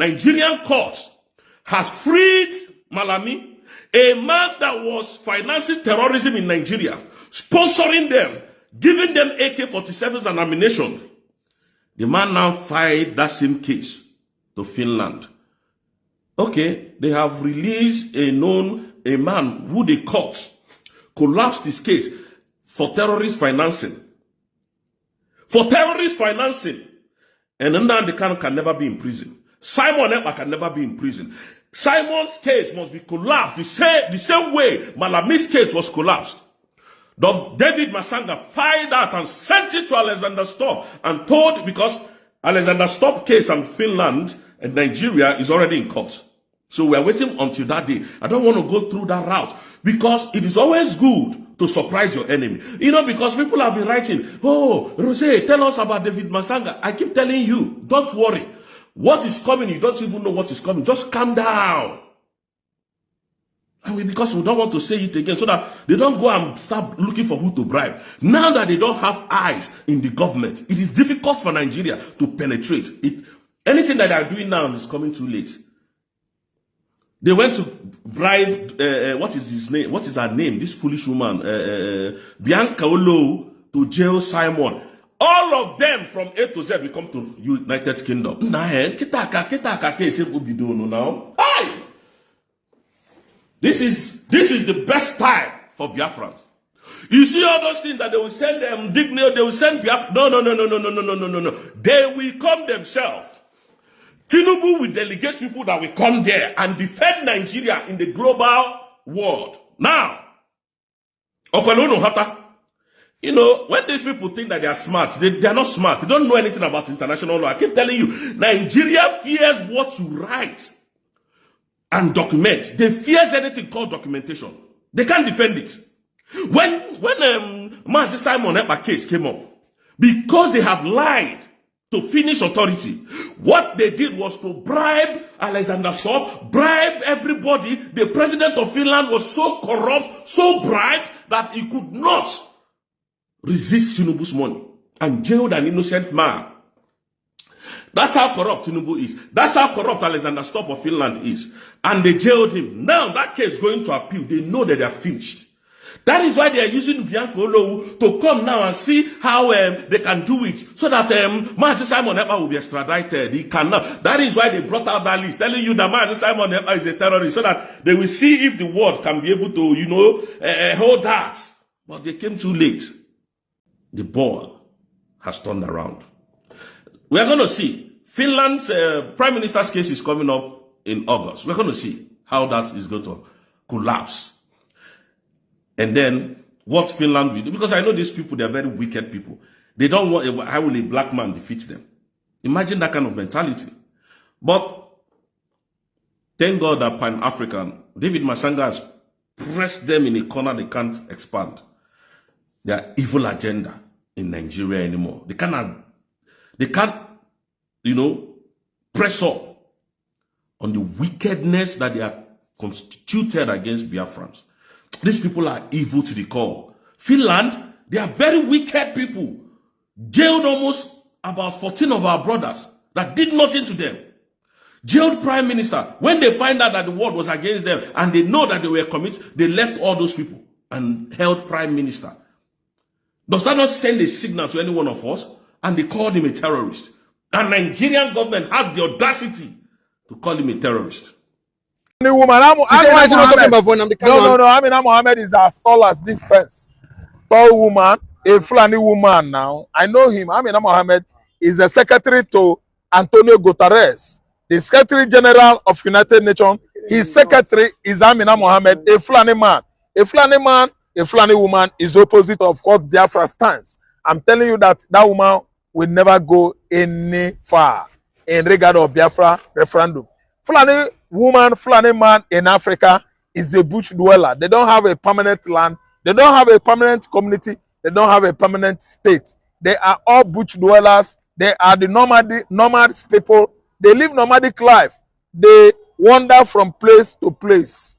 Nigerian courts has freed Malami, a man that was financing terrorism in Nigeria, sponsoring them, giving them AK-47s and ammunition. The man now filed that same case to Finland. Okay, they have released a man who the courts collapsed his case for terrorist financing. For terrorist financing. And Nnamdi Kanu can never be in prison. Simonekpa can never be in prison. Simon's case must be collapsed the same way Malami's case was collapsed. David Masanga filed out and sent it to Alexander Stubb and told, because Alexander Stubb case in Finland and Nigeria is already in court. So we are waiting until that day. I don't want to go through that route because it is always good to surprise your enemy. You know, because people have been writing, oh, Rose, tell us about David Masanga. I keep telling you, don't worry. What is coming, you don't even know what is coming. Just calm down. And because we don't want to say it again, so that they don't go and start looking for who to bribe. Now that they don't have eyes in the government, it is difficult for Nigeria to penetrate it. Anything that they are doing now is coming too late. They went to bribe, what is his name? What is her name? This foolish woman, Bianca to jail Simon. All of them from A to Z will come to United Kingdom. Now. This is the best time for Biafrans. You see all those things that they will send them dignity, they will send Biafra. No. They will come themselves. Tinubu will delegate people that will come there and defend Nigeria in the global world. Now, you know, when these people think that they are smart, they are not smart. They don't know anything about international law. I keep telling you, Nigeria fears what you write and document. They fears anything called documentation. They can't defend it. When Mazi Simonekpa case came up, because they have lied to finish authority, what they did was to bribe Alexander Stubb, bribe everybody. The president of Finland was so corrupt, so bribed, that he could not resist Tinubu's money and jailed an innocent man. That's how corrupt Tinubu is. That's how corrupt Alexander Stubb of Finland is. And they jailed him. Now that case is going to appeal. They know that they are finished. That is why they are using Bianca to come now and see how they can do it. So that Mazi Simonekpa will be extradited. He cannot. That is why they brought out that list telling you that Mazi Simonekpa is a terrorist. So that they will see if the world can be able to, you know, hold that. But they came too late. The ball has turned around. We are going to see. Finland's prime minister's case is coming up in August. We're going to see how that is going to collapse. And then what Finland will do. Because I know these people, they're very wicked people. They don't want, how will a black man defeat them? Imagine that kind of mentality. But thank God that Pan-African, David Masanga has pressed them in a corner they can't expand their evil agenda in Nigeria anymore. They can't, you know, press up on the wickedness that they are constituted against Biafrans. These people are evil to the core. Finland, they are very wicked people. Jailed almost about 14 of our brothers that did nothing to them. Jailed prime minister. When they find out that the world was against them and they know that they were committed, they left all those people and held prime minister. Does that not send a signal to any one of us? And they called him a terrorist. And Nigerian government had the audacity to call him a terrorist. The woman, Amina Mohammed is as tall as this fence. Tall woman, a Fulani woman now. I know him. Amina Mohammed is the secretary to Antonio Guterres, the Secretary General of United Nations. His secretary is Amina Mohammed, a Fulani man. A Fulani man, a Fulani woman is opposite of what Biafra stands. I'm telling you that that woman will never go any far in regard of Biafra referendum. Fulani woman, Fulani man in Africa is a bush dweller. They don't have a permanent land. They don't have a permanent community. They don't have a permanent state. They are all bush dwellers. They are the nomads people. They live nomadic life. They wander from place to place.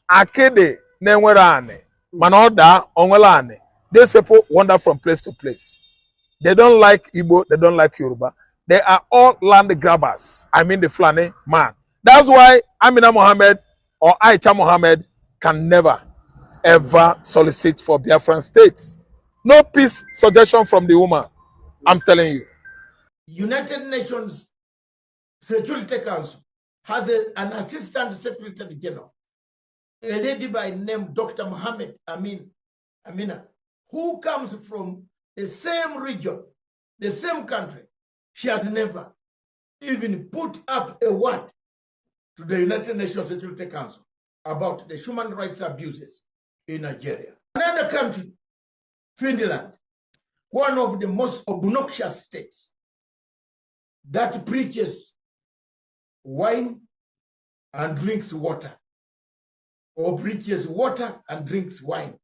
Akede nenwerane, manoda onwelane. These people wander from place to place. They don't like Igbo. They don't like Yoruba. They are all land grabbers. I mean the Fulani man. That's why Amina Mohammed or Aisha Mohammed can never, ever solicit for Biafran states. No peace suggestion from the woman. I'm telling you. United Nations Security Council has an assistant secretary general, a lady by name Dr. Mohammed Amina, who comes from the same region, the same country. She has never even put up a word to the United Nations Security Council about the human rights abuses in Nigeria. Another country, Finland, one of the most obnoxious states that preaches wine and drinks water, or preaches water and drinks wine,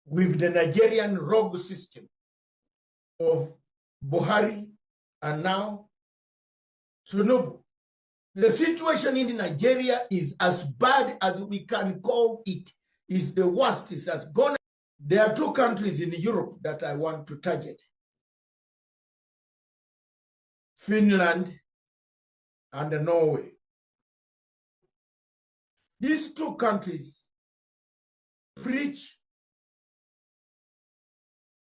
with the Nigerian rogue system of Buhari and now Tinubu. The situation in Nigeria is as bad as we can call it. It's the worst. It has gone. There are two countries in Europe that I want to target: Finland and Norway. These two countries preach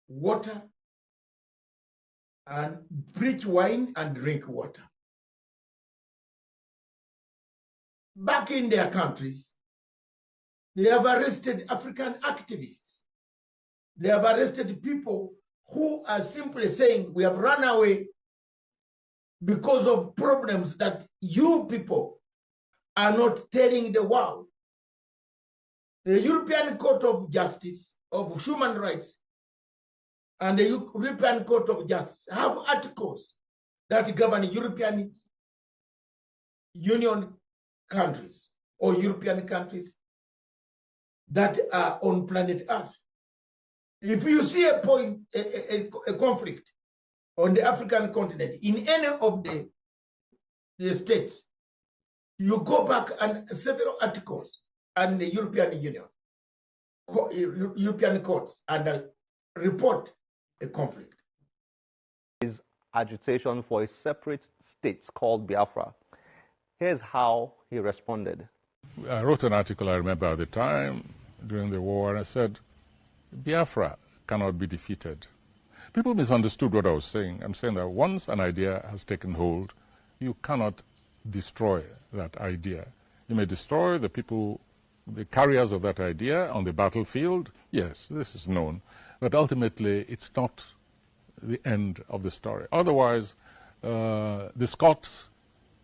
water and preach wine and drink water. Back in their countries, they have arrested African activists. They have arrested people who are simply saying, we have run away because of problems that you people are not telling the world. The European Court of Justice of Human Rights and the European Court of Justice have articles that govern European Union countries or European countries that are on planet Earth. If you see a conflict on the African continent in any of the states, you go back and several articles and the European Union, European courts, and report a conflict. His agitation for a separate state called Biafra. Here's how he responded. I wrote an article, I remember at the time, during the war, and I said, Biafra cannot be defeated. People misunderstood what I was saying. I'm saying that once an idea has taken hold, you cannot destroy that idea. You may destroy the people, the carriers of that idea on the battlefield. Yes, this is known. But ultimately, it's not the end of the story. Otherwise, the Scots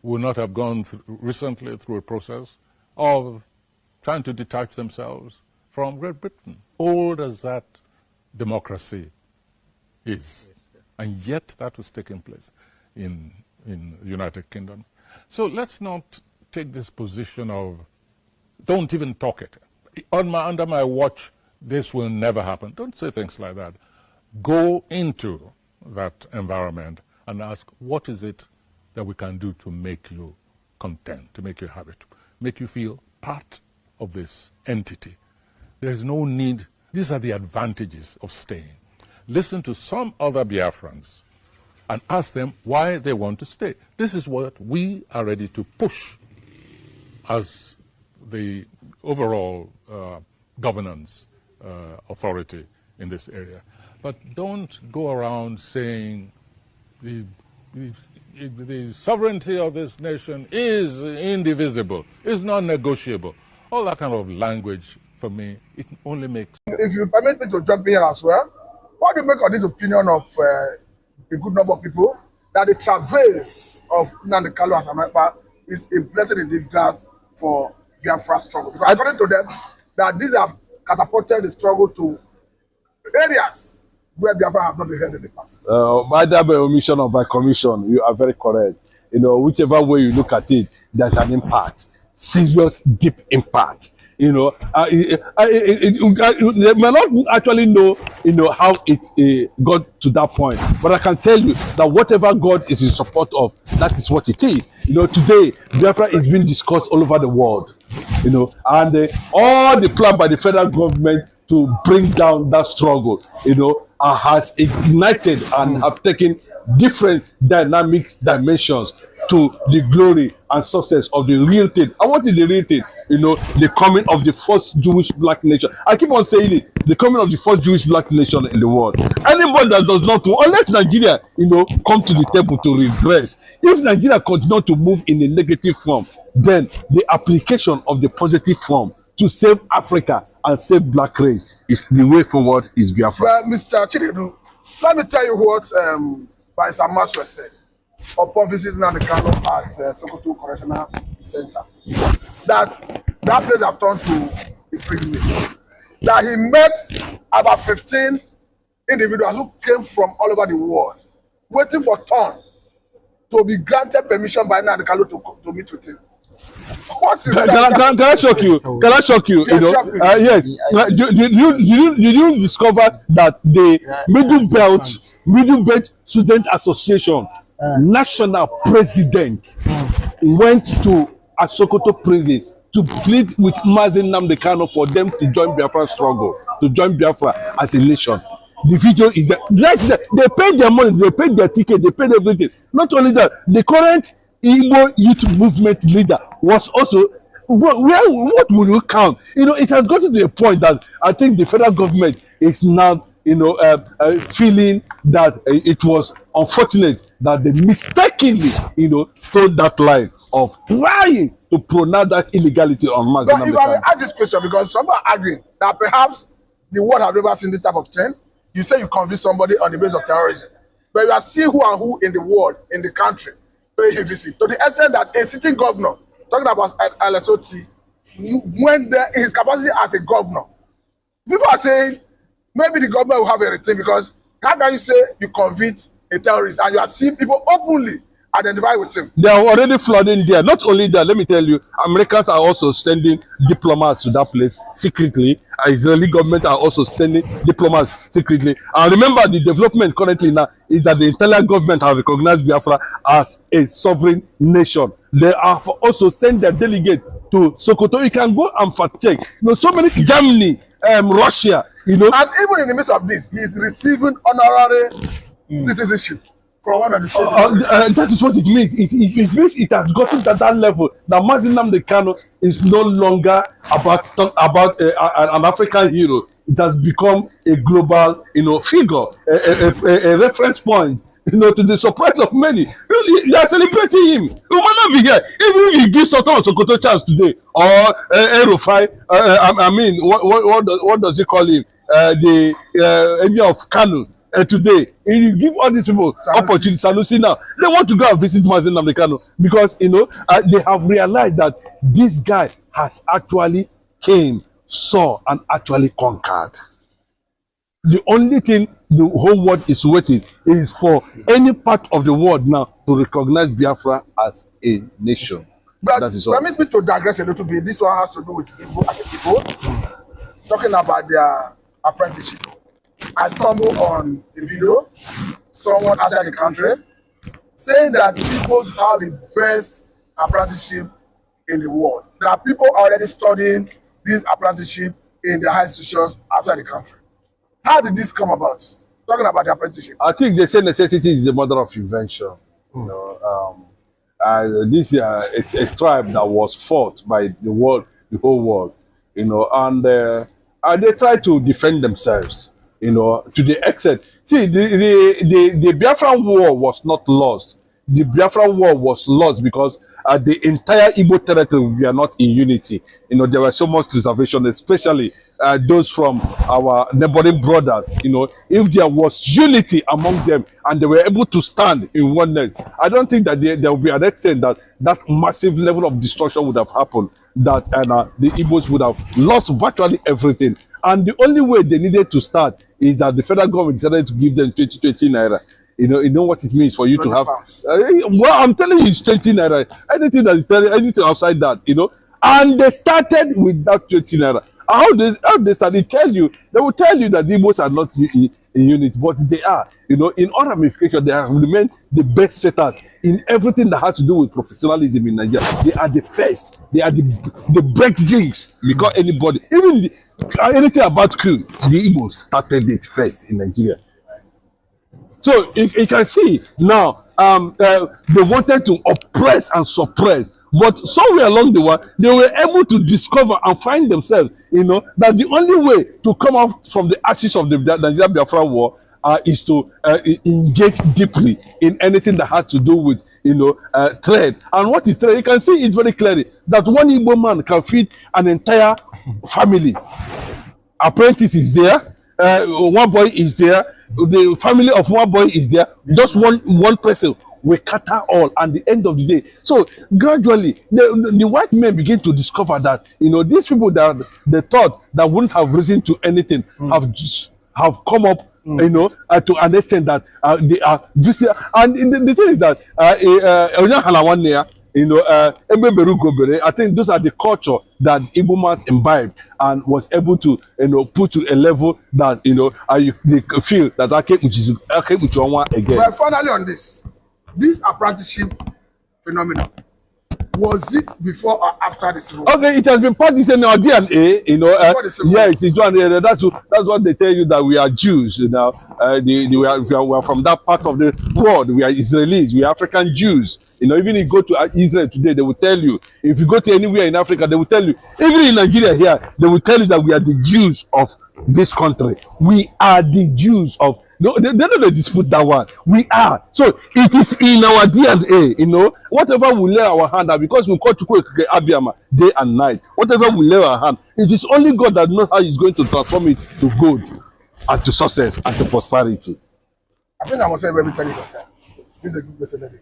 would not have gone recently through a process of trying to detach themselves from Great Britain. Old as that democracy is. And yet that was taking place in the United Kingdom. So let's not take this position of, don't even talk it. Under my watch, this will never happen. Don't say things like that. Go into that environment and ask, what is it that we can do to make you content, to make you happy, to make you feel part of this entity. There is no need. These are the advantages of staying. Listen to some other Biafrans and ask them why they want to stay. This is what we are ready to push as the overall governance authority in this area. But don't go around saying the sovereignty of this nation is indivisible, is non-negotiable. All that kind of language, for me, it only makes... If you permit me to jump in here as well, what do you make of this opinion of a good number of people that the traverse of Nnamdi Kanu and simonekpa is a blessing in disguise for Biafra struggle? Because according to them, that these have catapulted the struggle to areas where Biafra have not been heard in the past. Either by omission or by commission, you are very correct. You know, whichever way you look at it, there's an impact, serious, deep impact. You know, they may not actually know, how it got to that point. But I can tell you that whatever God is in support of, that is what it is. You know, today, Biafra is being discussed all over the world. you know, and all the plan by the federal government to bring down that struggle, you know, has ignited and have taken different dynamic dimensions to the glory and success of the real thing. And what is the real thing? You know, the coming of the first Jewish black nation. I keep on saying it, the coming of the first Jewish black nation in the world. Anybody that does not want, unless Nigeria, you know, come to the table to regress, if Nigeria continue to move in a negative form, then the application of the positive form to save Africa and save black race is the way forward is Biafra. Well, Mr. Chinedu, let me tell you what Barrister Maswell said upon visiting the Kano at Sokoto Correctional Center. That place have turned to a privilege. That he met about 15 individuals who came from all over the world, waiting for turn to be granted permission by Nnamdi Kanu to meet with him. What is can I shock you? Can I shock you? Yes, you know, yes. Did you discover that the Middle Belt Student Association national president went to Sokoto prison to plead with Mazi Nnamdi Kanu for them to join Biafra struggle, to join Biafra as a nation? The video is there. Right there. They paid their money, they paid their ticket, they paid everything. Not only that, the current Igbo youth movement leader was also, what will you count? You know, it has gotten to a point that I think the federal government is now, you know, feeling that it was unfortunate that they mistakenly, you know, told that line of trying to pronounce that illegality on Mazi Nnamdi Kanu. If I may ask this question, because some are arguing that perhaps the world have never seen this type of thing. You say you convince somebody on the basis of terrorism, but you are seeing who and who in the world, in the country, pay a visit. To the extent that a sitting governor, talking about LSOT, when in his capacity as a governor, people are saying maybe the government will have everything, because how can you say you convict a terrorist and you are seeing people openly identify with him? They are already flooding there. Not only that, let me tell you, Americans are also sending diplomats to that place secretly. Israeli government are also sending diplomats secretly. And remember, the development currently now is that the Italian government have recognized Biafra as a sovereign nation. They have also sent their delegate to Sokoto. You can go and fact check. You know, so many, Germany, Russia, you know. And even in the midst of this, he is receiving honorary citizenship from one of the states. That is what it means. It means it has gotten to that level that Mazi Nnamdi Kanu is no longer about an African hero. It has become a global, you know, figure, a reference point, you know, to the surprise of many. They are celebrating him. He might not be here. Even if he gives Sokoto chance today, or Erufai, I mean, what does he call him? The Emir of Kanu. Today, if you give all these people opportunity, Sanusi now, they want to go and visit Mazi Nnamdi Kanu because, you know, they have realized that this guy has actually came, saw, and actually conquered. The only thing the whole world is waiting is for any part of the world now to recognize Biafra as a nation. But that is all. permit me to digress a little bit. This one has to do with Igbo as a people, talking about their apprenticeship. I stumbled on a video, someone outside the country, saying that the Igbos have the best apprenticeship in the world. That people are already studying this apprenticeship in the high institutions outside the country. How did this come about? Talking about the apprenticeship. I think they say necessity is the mother of invention. You know, this is a tribe that was fought by the whole world. You know, and they try to defend themselves. You know, to the extent. See, the Biafran war was not lost. The Biafran war was lost because the entire Igbo territory were not in unity. You know, there was so much reservation, especially those from our neighboring brothers. You know, if there was unity among them and they were able to stand in oneness, I don't think that there will be an extent that massive level of destruction would have happened, that the Igbos would have lost virtually everything. And the only way they needed to start is that the federal government decided to give them 20 naira. You know what it means for you to have. Well, I'm telling you, it's 20 naira. Anything that is anything outside that, you know. And they started with that 20 naira. How they start? They will tell you that the Igbos are not a unit, but they are. You know, in all ramifications, they have remained the best setters in everything that has to do with professionalism in Nigeria. They are the first. They are the break jinx because anybody, even anything about coup, the Igbos started it first in Nigeria. So you can see now they wanted to oppress and suppress, but somewhere along the way they were able to discover and find themselves, you know, that the only way to come out from the ashes of the Nigeria-Biafra war is to engage deeply in anything that has to do with, you know, trade. And what is trade? You can see it very clearly that one Igbo man can feed an entire family. Apprentice is there. One boy is there, the family of one boy is there, just one person will cater all at the end of the day. So gradually the white men begin to discover that, you know, these people that they thought that wouldn't have risen to anything have come up, you know, to an extent that they are just, and the thing is that you know, I think those are the culture that Igbo man imbibed and was able to, you know, put to a level that, you know, they feel that again. But finally on this apprenticeship phenomenon, was it before or after the Civil War? Okay, it has been practiced in our DNA, you know. Yes, it's one. That's what they tell you, that we are Jews. You know, we are from that part of the world. We are Israelis. We are African Jews. You know, even if you go to Israel today, they will tell you. If you go to anywhere in Africa, they will tell you. Even in Nigeria here, they will tell you that we are the Jews of this country. We are the Jews of. No, they don't dispute that one. We are. So it is in our DNA, you know. Whatever we lay our hand at, because we call Ojukwu Abiyama day and night. Whatever we lay our hand, it is only God that knows how He's going to transform it to good and to success and to prosperity. I think I must say every time. This is a good lesson.